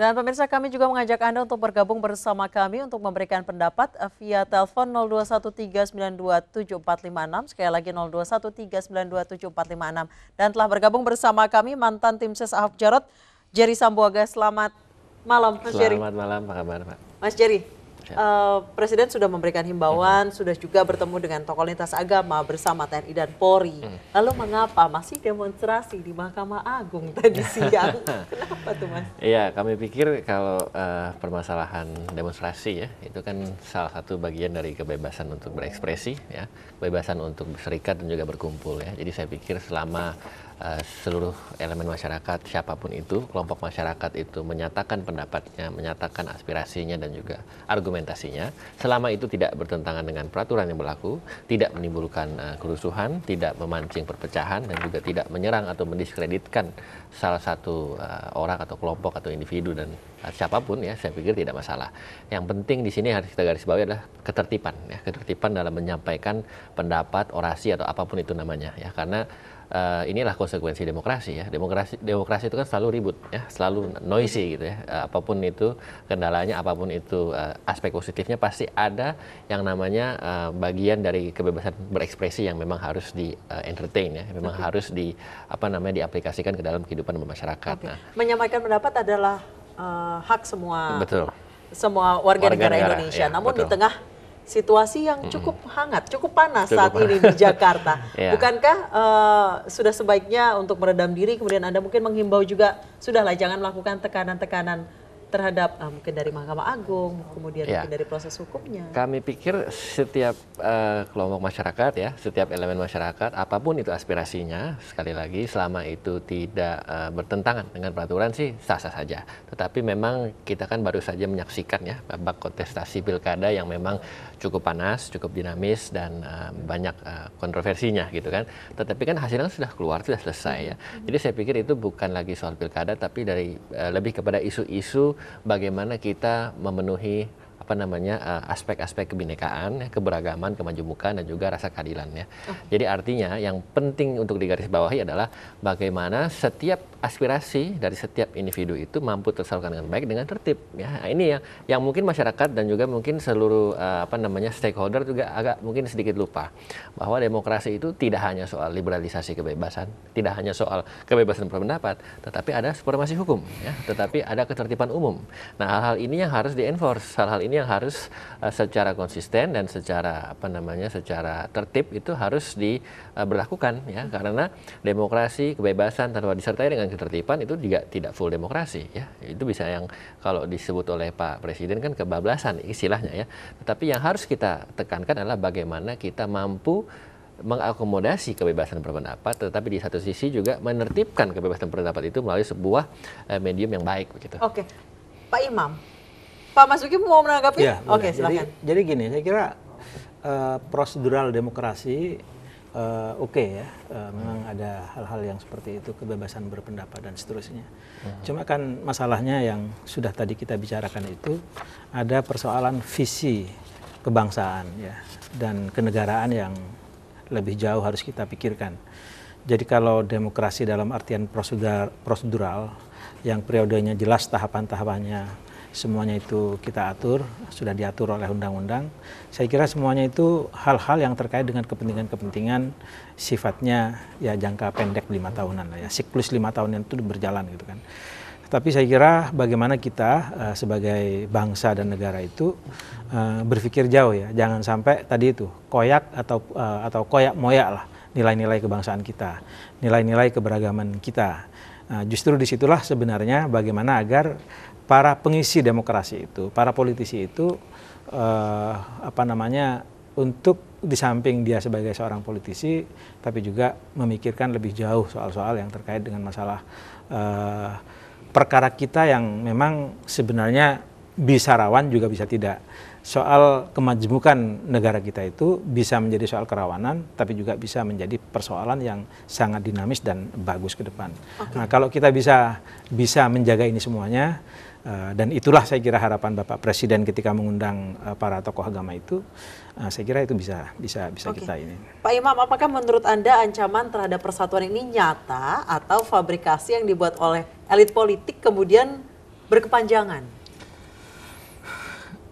Dan pemirsa, kami juga mengajak Anda untuk bergabung bersama kami untuk memberikan pendapat via telepon 0213927456, sekali lagi 0213927456. Dan telah bergabung bersama kami mantan tim ses Ahok Jarot, Jerry Sambuaga. Selamat malam, Mas Jerry. Selamat malam, apa kabar, Pak? Mas Jerry, Presiden sudah memberikan himbauan, sudah juga bertemu dengan tokoh lintas agama bersama TNI dan Polri. Lalu mengapa masih demonstrasi di Mahkamah Agung tadi siang? Kenapa tuh, Mas? Iya, kami pikir kalau permasalahan demonstrasi ya, itu kan salah satu bagian dari kebebasan untuk berekspresi, ya, kebebasan untuk berserikat dan juga berkumpul, ya. Jadi saya pikir selama seluruh elemen masyarakat, siapapun itu, kelompok masyarakat itu menyatakan pendapatnya, menyatakan aspirasinya dan juga argumentasinya, selama itu tidak bertentangan dengan peraturan yang berlaku, tidak menimbulkan kerusuhan, tidak memancing perpecahan, dan juga tidak menyerang atau mendiskreditkan salah satu orang atau kelompok atau individu dan siapapun, ya, saya pikir tidak masalah. Yang penting di sini harus kita garis bawahi adalah ketertiban, ya, ketertiban dalam menyampaikan pendapat, orasi atau apapun itu namanya, ya, karena inilah konsekuensi demokrasi, ya. Demokrasi itu kan selalu ribut, ya, selalu noisy gitu, ya. Apapun itu kendalanya, apapun itu aspek positifnya, pasti ada yang namanya bagian dari kebebasan berekspresi yang memang harus di entertain, ya, memang harus diaplikasikan ke dalam kehidupan masyarakat. Nah, menyampaikan pendapat adalah hak semua. Betul. Semua warga negara Indonesia. Ya, namun betul. di tengah situasi yang cukup hangat, cukup panas saat ini di Jakarta. Ya. Bukankah sudah sebaiknya untuk meredam diri, kemudian Anda mungkin menghimbau juga, sudahlah jangan melakukan tekanan-tekanan terhadap mungkin dari Mahkamah Agung, kemudian ya, mungkin dari proses hukumnya. Kami pikir setiap kelompok masyarakat, ya, setiap elemen masyarakat, apapun itu aspirasinya, sekali lagi selama itu tidak bertentangan dengan peraturan sih sah-sah saja. Tetapi memang kita kan baru saja menyaksikan, ya, babak kontestasi pilkada yang memang cukup panas, cukup dinamis dan banyak kontroversinya gitu kan. Tetapi kan hasilnya sudah keluar, sudah selesai, ya. Jadi saya pikir itu bukan lagi soal pilkada, tapi dari lebih kepada isu-isu bagaimana kita memenuhi aspek-aspek kebinekaan, ya, keberagaman, kemajemukan dan juga rasa keadilan, ya. Jadi artinya yang penting untuk digarisbawahi adalah bagaimana setiap aspirasi dari setiap individu itu mampu tersalurkan dengan baik dengan tertib, ya. Nah, ini yang mungkin masyarakat dan juga mungkin seluruh stakeholder juga agak mungkin sedikit lupa bahwa demokrasi itu tidak hanya soal liberalisasi kebebasan, tidak hanya soal kebebasan berpendapat, tetapi ada supremasi hukum, ya, tetapi ada ketertiban umum. Nah, hal-hal ini yang harus di-enforce, hal-hal ini yang harus secara konsisten dan secara secara tertib itu harus diberlakukan, ya, karena demokrasi, kebebasan tanpa disertai dengan ketertiban itu juga tidak full demokrasi, ya. Itu bisa yang kalau disebut oleh Pak Presiden kan kebablasan istilahnya, ya. Tetapi yang harus kita tekankan adalah bagaimana kita mampu mengakomodasi kebebasan berpendapat, tetapi di satu sisi juga menertibkan kebebasan berpendapat itu melalui sebuah medium yang baik, begitu. Oke, Pak Imam, Pak Mas Uki mau menanggapi? Ya, oke, silakan. Jadi gini, saya kira prosedural demokrasi oke, ya, memang ada hal-hal yang seperti itu, kebebasan berpendapat dan seterusnya. Cuma kan masalahnya yang sudah tadi kita bicarakan itu ada persoalan visi kebangsaan, ya, dan kenegaraan yang lebih jauh harus kita pikirkan. Jadi kalau demokrasi dalam artian prosedural yang periodenya jelas, tahapan-tahapannya semuanya itu kita atur, sudah diatur oleh undang-undang. Saya kira semuanya itu hal-hal yang terkait dengan kepentingan-kepentingan sifatnya, ya, jangka pendek 5 tahunan, ya, siklus 5 tahunan itu berjalan gitu kan. Tapi saya kira bagaimana kita sebagai bangsa dan negara itu berpikir jauh, ya, jangan sampai tadi itu koyak atau koyak moyak lah nilai-nilai kebangsaan kita, nilai-nilai keberagaman kita. Justru disitulah sebenarnya bagaimana agar para pengisi demokrasi itu, para politisi itu untuk di samping dia sebagai seorang politisi, tapi juga memikirkan lebih jauh soal-soal yang terkait dengan masalah perkara kita yang memang sebenarnya bisa rawan juga bisa tidak. Soal kemajemukan negara kita itu bisa menjadi soal kerawanan, tapi juga bisa menjadi persoalan yang sangat dinamis dan bagus ke depan. Nah, kalau kita bisa menjaga ini semuanya, dan itulah saya kira harapan Bapak Presiden ketika mengundang para tokoh agama itu, saya kira itu bisa kita ini. Pak Imam, apakah menurut Anda ancaman terhadap persatuan ini nyata atau fabrikasi yang dibuat oleh elit politik kemudian berkepanjangan?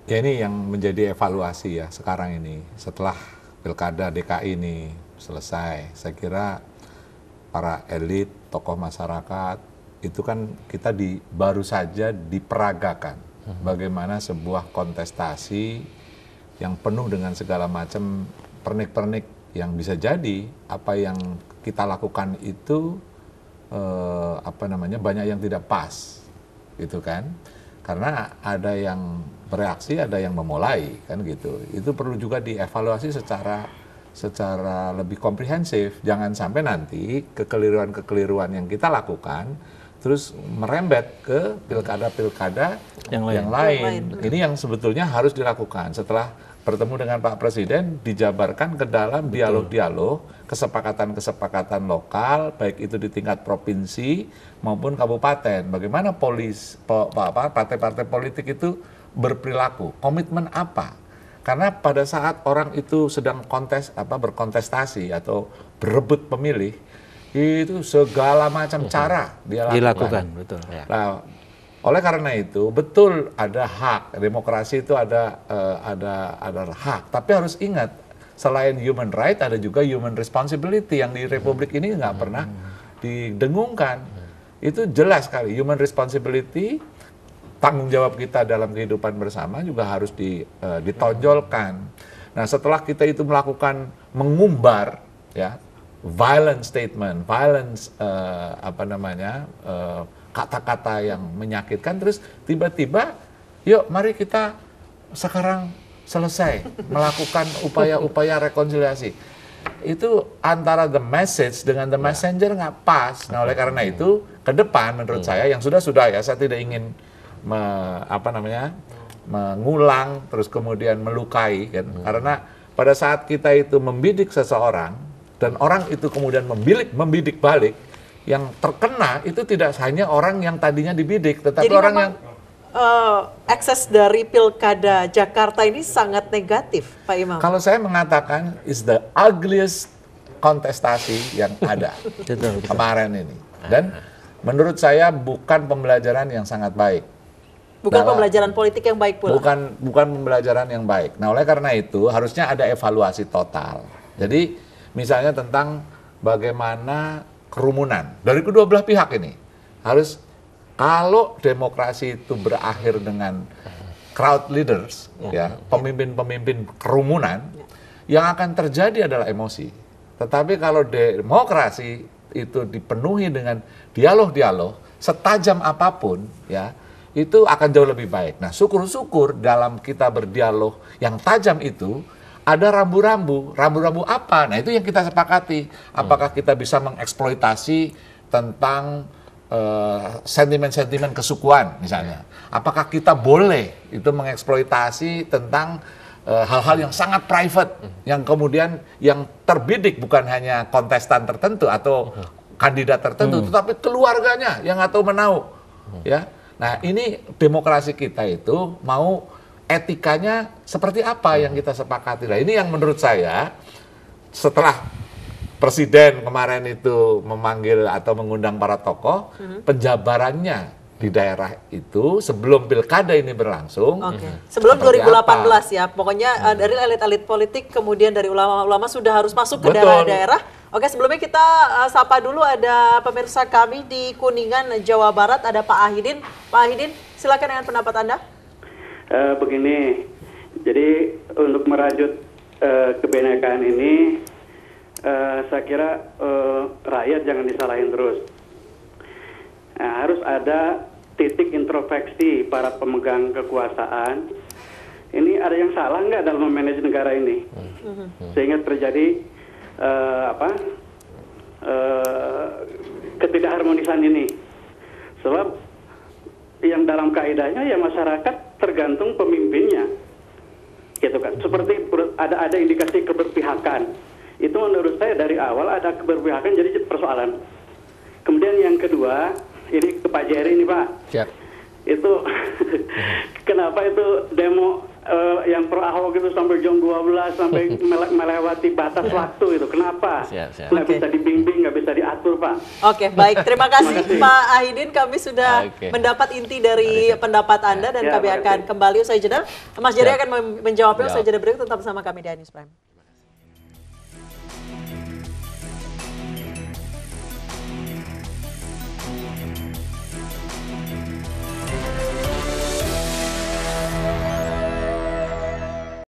Ya ini yang menjadi evaluasi ya sekarang ini. Setelah Pilkada DKI ini selesai, saya kira para elit, tokoh masyarakat, itu kan kita baru saja diperagakan. Bagaimana sebuah kontestasi yang penuh dengan segala macam pernik-pernik yang bisa jadi apa yang kita lakukan itu banyak yang tidak pas, gitu kan? Karena ada yang bereaksi, ada yang memulai, kan gitu. Itu perlu juga dievaluasi secara lebih komprehensif. Jangan sampai nanti kekeliruan-kekeliruan yang kita lakukan terus merembet ke pilkada-pilkada yang lain. Ini yang sebetulnya harus dilakukan setelah bertemu dengan Pak Presiden, dijabarkan ke dalam dialog-dialog, kesepakatan-kesepakatan lokal, baik itu di tingkat provinsi maupun kabupaten. Bagaimana partai-partai politik itu berperilaku, komitmen apa? Karena pada saat orang itu sedang berkontestasi atau berebut pemilih, itu segala macam cara dia lakukan. Betul. Nah, oleh karena itu betul ada hak, demokrasi itu ada hak, tapi harus ingat selain human right ada juga human responsibility yang di Republik ini nggak pernah didengungkan. Itu jelas sekali, human responsibility, tanggung jawab kita dalam kehidupan bersama juga harus ditonjolkan. Nah, setelah kita itu mengumbar ya violent statement, kata-kata yang menyakitkan, terus tiba-tiba yuk mari kita sekarang selesai melakukan upaya-upaya rekonsiliasi. Itu antara the message dengan the messenger nggak pas. Nah, oleh karena itu ke depan menurut saya yang sudah ya, saya tidak ingin mengulang terus kemudian melukai kan. Karena pada saat kita itu membidik seseorang dan orang itu kemudian membidik balik, yang terkena itu tidak hanya orang yang tadinya dibidik, tetapi jadi orang yang ekses dari Pilkada Jakarta ini sangat negatif, Pak Imam. Kalau saya mengatakan is the ugliest kontestasi yang ada kemarin ini, dan menurut saya bukan pembelajaran yang sangat baik. Bukan pembelajaran politik yang baik pula. Bukan pembelajaran yang baik. Nah, oleh karena itu harusnya ada evaluasi total. Jadi misalnya tentang bagaimana kerumunan dari kedua belah pihak ini harus, kalau demokrasi itu berakhir dengan crowd leaders, ya pemimpin-pemimpin kerumunan, yang akan terjadi adalah emosi. Tetapi kalau demokrasi itu dipenuhi dengan dialog-dialog setajam apapun, ya itu akan jauh lebih baik. Nah, syukur-syukur dalam kita berdialog yang tajam itu ada rambu-rambu apa? Nah, itu yang kita sepakati. Apakah kita bisa mengeksploitasi tentang sentimen-sentimen kesukuan misalnya? Apakah kita boleh itu mengeksploitasi tentang hal-hal yang sangat private, yang kemudian yang terbidik bukan hanya kontestan tertentu atau kandidat tertentu, tetapi keluarganya yang atau menau, ya. Nah, ini demokrasi kita itu mau etikanya seperti apa yang kita sepakati. Nah, ini yang menurut saya setelah Presiden kemarin itu memanggil atau mengundang para tokoh, penjabarannya di daerah itu sebelum pilkada ini berlangsung. Sebelum 2018 ya, pokoknya dari elit-elit politik, kemudian dari ulama-ulama sudah harus masuk ke daerah-daerah. Oke, sebelumnya kita sapa dulu ada pemirsa kami di Kuningan, Jawa Barat, ada Pak Ahidin. Pak Ahidin, silakan dengan pendapat Anda. Begini, jadi untuk merajut kebenekaan ini, saya kira rakyat jangan disalahin terus. Nah, harus ada titik introspeksi para pemegang kekuasaan. Ini ada yang salah nggak dalam memanage negara ini, sehingga terjadi ketidakharmonisan ini. Sebab yang dalam kaidahnya ya masyarakat tergantung pemimpinnya, gitu kan. Seperti ada indikasi keberpihakan. Itu menurut saya dari awal ada keberpihakan, jadi persoalan. Kemudian yang kedua, ini ke Pak Jerry ini Pak. Siap. Itu kenapa itu demo yang pro Ahok itu sampai jam 12 sampai melewati batas waktu itu? Kenapa? Nggak bisa dibimbing, nggak bisa diatur betul Pak. Oke, baik. Terima kasih Pak Ahidin. Kami sudah Oke. mendapat inti dari pendapat Anda dan Ya, kami terima akan kasih. kembali usai jeda. Mas Jerry akan menjawabnya usai Jawab. jeda berikut. Tetap bersama kami di News Prime.